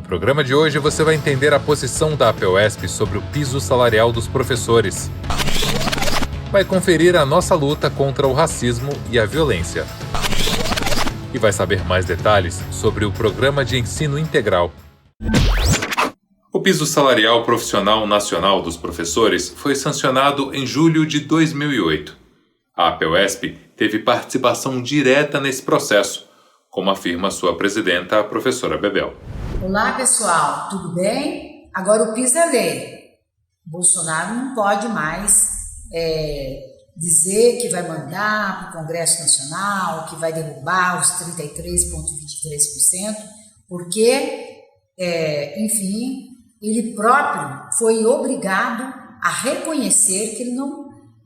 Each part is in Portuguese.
programa de hoje você vai entender a posição da APEUESP sobre o piso salarial dos professores. Vai conferir a nossa luta contra o racismo e a violência. E vai saber mais detalhes sobre o Programa de Ensino Integral. O piso salarial profissional nacional dos professores foi sancionado em julho de 2008. A APEUESP teve participação direta nesse processo, como afirma sua presidenta, a professora Bebel. Olá, pessoal, tudo bem? Agora o piso é lei. Bolsonaro não pode mais dizer que vai mandar para o Congresso Nacional, que vai derrubar os 33,23%, porque, enfim, ele próprio foi obrigado a reconhecer que ele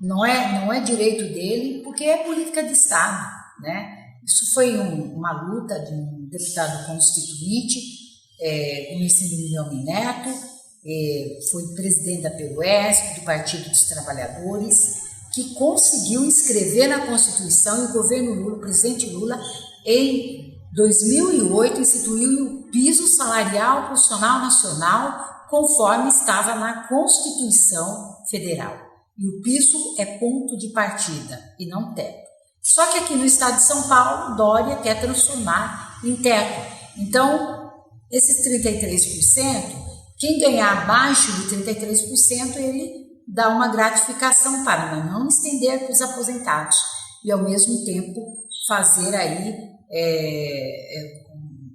não é direito dele, porque é política de Estado, né? Isso foi uma luta de um deputado constituinte, Ernesto Milhão Neto, foi presidente da APEUESP, do Partido dos Trabalhadores, que conseguiu inscrever na Constituição, e o governo Lula, o presidente Lula, em 2008, instituiu o piso salarial profissional nacional, conforme estava na Constituição Federal. E o piso é ponto de partida e não teto. Só que aqui no estado de São Paulo, Dória quer transformar em teto. Então, esses 33%, quem ganhar abaixo de 33%, ele dá uma gratificação para não estender para os aposentados e, ao mesmo tempo, fazer aí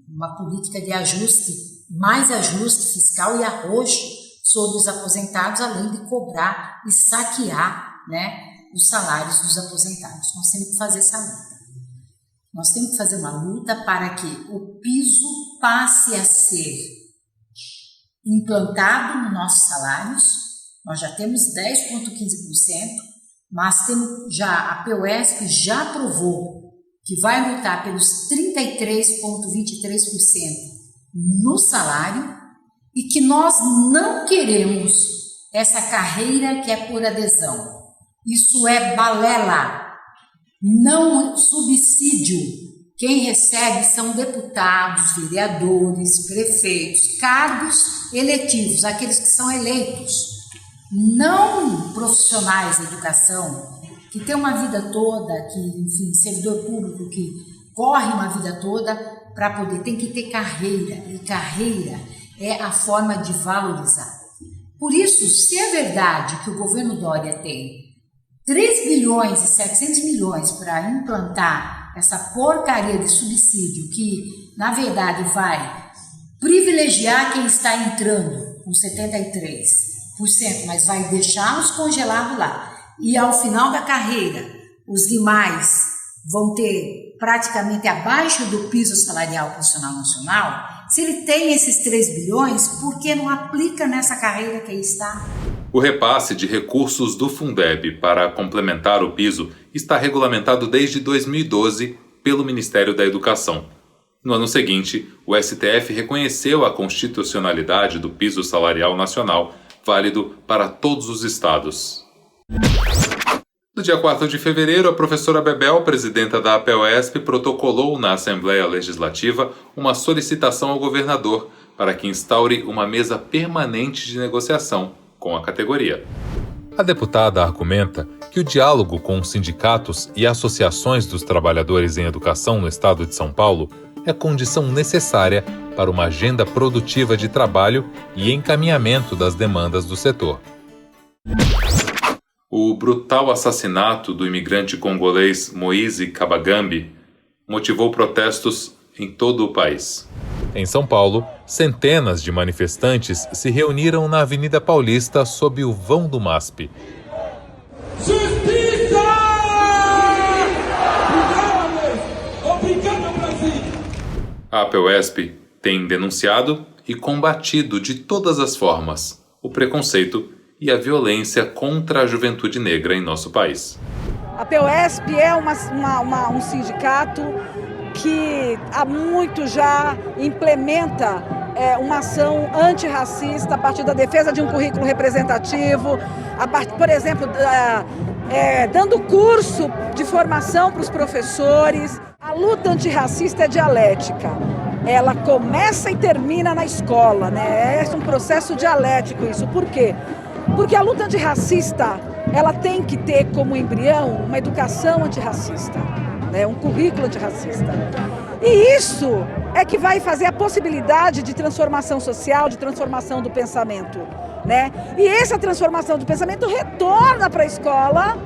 uma política de ajuste, mais ajuste fiscal e arrojo sobre os aposentados, além de cobrar e saquear, né, os salários dos aposentados. Nós temos que fazer essa luta. Nós temos que fazer uma luta para que o piso passe a ser implantado nos nossos salários. Nós já temos 10,15%, mas a APEUESP já aprovou que vai lutar pelos 33,23% no salário e que nós não queremos essa carreira que é por adesão. Isso é balela, não subsídio. Quem recebe são deputados, vereadores, prefeitos, cargos eletivos, aqueles que são eleitos, não profissionais da educação, que tem uma vida toda, que, enfim, servidor público que corre uma vida toda para poder, tem que ter carreira, e carreira é a forma de valorizar. Por isso, se é verdade que o governo Dória tem 3 bilhões e 700 milhões para implantar essa porcaria de subsídio que, na verdade, vai privilegiar quem está entrando com 73%, mas vai deixá-los congelados lá. E ao final da carreira, os demais vão ter praticamente abaixo do piso salarial profissional nacional. Se ele tem esses 3 bilhões, por que não aplica nessa carreira que aí está? O repasse de recursos do Fundeb para complementar o piso está regulamentado desde 2012 pelo Ministério da Educação. No ano seguinte, o STF reconheceu a constitucionalidade do piso salarial nacional, válido para todos os estados. No dia 4 de fevereiro, a professora Bebel, presidenta da APEUESP, protocolou na Assembleia Legislativa uma solicitação ao governador para que instaure uma mesa permanente de negociação com a categoria. A deputada argumenta que o diálogo com os sindicatos e associações dos trabalhadores em educação no estado de São Paulo é condição necessária para uma agenda produtiva de trabalho e encaminhamento das demandas do setor. O brutal assassinato do imigrante congolês Moise Kabagambi motivou protestos em todo o país. Em São Paulo, centenas de manifestantes se reuniram na Avenida Paulista sob o vão do MASP. Justiça! Obrigado, Brasil! A APEUESP tem denunciado e combatido de todas as formas o preconceito e a violência contra a juventude negra em nosso país. A APEUESP é um sindicato que há muito já implementa uma ação antirracista a partir da defesa de um currículo representativo, por exemplo, dando curso de formação para os professores. A luta antirracista é dialética. ela começa e termina na escola, né? É um processo dialético isso. Por quê? Porque a luta antirracista, ela tem que ter como embrião uma educação antirracista, né? Um currículo antirracista. E isso é que vai fazer a possibilidade de transformação social, de transformação do pensamento, né? E essa transformação do pensamento retorna para a escola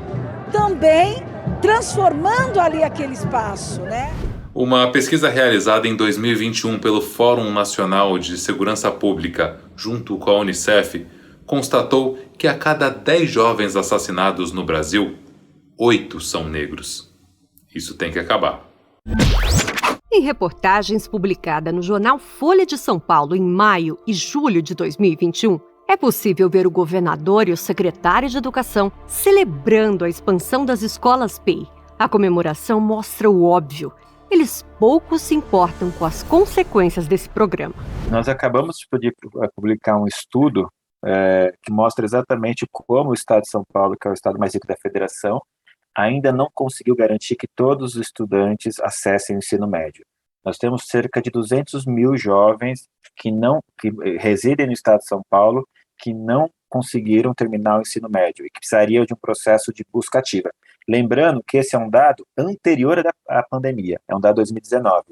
também, transformando ali aquele espaço, né? Uma pesquisa realizada em 2021 pelo Fórum Nacional de Segurança Pública, junto com a Unicef, constatou que a cada 10 jovens assassinados no Brasil, 8 são negros. Isso tem que acabar. Em reportagens publicadas no jornal Folha de São Paulo em maio e julho de 2021, é possível ver o governador e o secretário de Educação celebrando a expansão das escolas PEI. A comemoração mostra o óbvio. Eles pouco se importam com as consequências desse programa. Nós acabamos de publicar um estudo que mostra exatamente como o Estado de São Paulo, que é o estado mais rico da federação, ainda não conseguiu garantir que todos os estudantes acessem o ensino médio. Nós temos cerca de 200 mil jovens que residem no Estado de São Paulo, que não conseguiram terminar o ensino médio e que precisariam de um processo de busca ativa. Lembrando que esse é um dado anterior à pandemia, é um dado de 2019.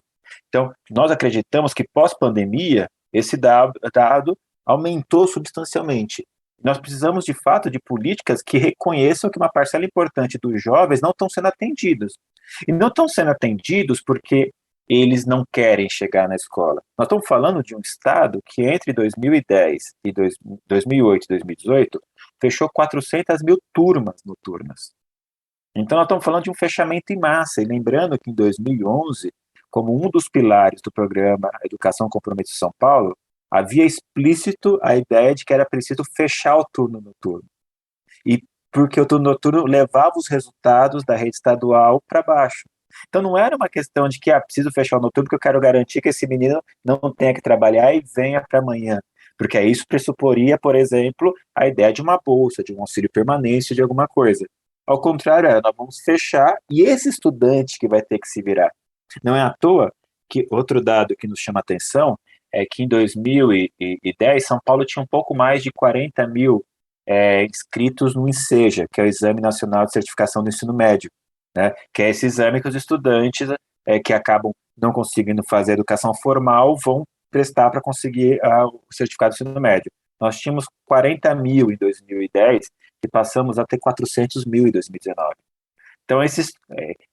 Então, nós acreditamos que pós-pandemia, esse dado aumentou substancialmente. Nós precisamos, de fato, de políticas que reconheçam que uma parcela importante dos jovens não estão sendo atendidos. E não estão sendo atendidos porque eles não querem chegar na escola. Nós estamos falando de um estado que entre 2010 e 2008 e 2018 fechou 400 mil turmas noturnas. Então nós estamos falando de um fechamento em massa. E lembrando que em 2011, como um dos pilares do programa Educação Compromisso São Paulo, havia explícito a ideia de que era preciso fechar o turno noturno. E porque o turno noturno levava os resultados da rede estadual para baixo. Então não era uma questão de que preciso fechar o noturno porque eu quero garantir que esse menino não tenha que trabalhar e venha para amanhã. Porque isso pressuporia, por exemplo, a ideia de uma bolsa, de um auxílio permanência, de alguma coisa. Ao contrário, nós vamos fechar e esse estudante que vai ter que se virar. Não é à toa que outro dado que nos chama atenção é que em 2010 São Paulo tinha um pouco mais de 40 mil inscritos no INSEJA, que é o Exame Nacional de Certificação do Ensino Médio, né? Que é esse exame que os estudantes que acabam não conseguindo fazer educação formal vão prestar para conseguir o certificado do ensino médio. Nós tínhamos 40 mil em 2010 e passamos a ter 400 mil em 2019. Então,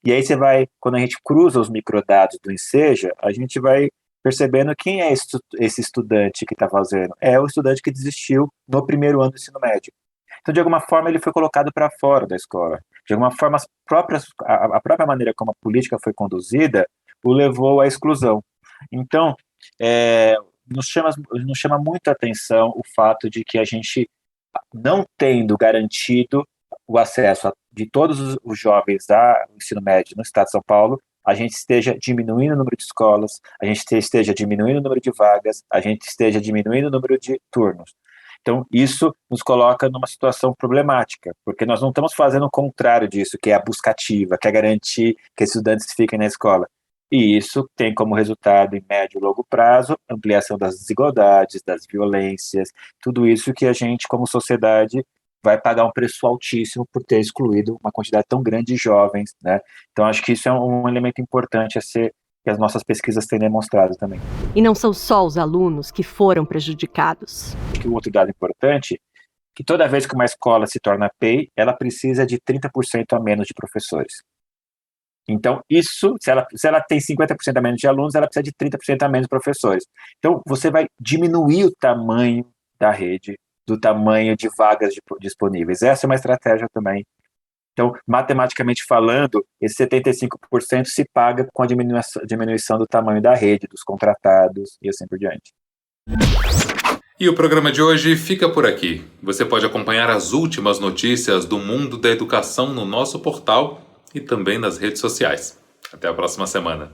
e aí você vai, quando a gente cruza os microdados do INSEJA, a gente vai percebendo quem é esse estudante que está fazendo. É o estudante que desistiu no primeiro ano do ensino médio. Então, de alguma forma, ele foi colocado para fora da escola. De alguma forma, a própria maneira como a política foi conduzida o levou à exclusão. Então, nos chama muito a atenção o fato de que a gente, não tendo garantido o acesso de todos os jovens ao ensino médio no estado de São Paulo, a gente esteja diminuindo o número de escolas, a gente esteja diminuindo o número de vagas, a gente esteja diminuindo o número de turnos. Então, isso nos coloca numa situação problemática, porque nós não estamos fazendo o contrário disso, que é a busca ativa, que é garantir que estudantes fiquem na escola. E isso tem como resultado, em médio e longo prazo, ampliação das desigualdades, das violências, tudo isso que a gente, como sociedade, vai pagar um preço altíssimo por ter excluído uma quantidade tão grande de jovens, né? Então, acho que isso é um elemento importante que as nossas pesquisas têm demonstrado também. E não são só os alunos que foram prejudicados. Um outro dado importante, que toda vez que uma escola se torna PEI, ela precisa de 30% a menos de professores. Então, isso, se ela tem 50% a menos de alunos, ela precisa de 30% a menos de professores. Então, você vai diminuir o tamanho da rede, do tamanho de vagas disponíveis. Essa é uma estratégia também. Então, matematicamente falando, esse 75% se paga com a diminuição do tamanho da rede, dos contratados e assim por diante. E o programa de hoje fica por aqui. Você pode acompanhar as últimas notícias do mundo da educação no nosso portal e também nas redes sociais. Até a próxima semana.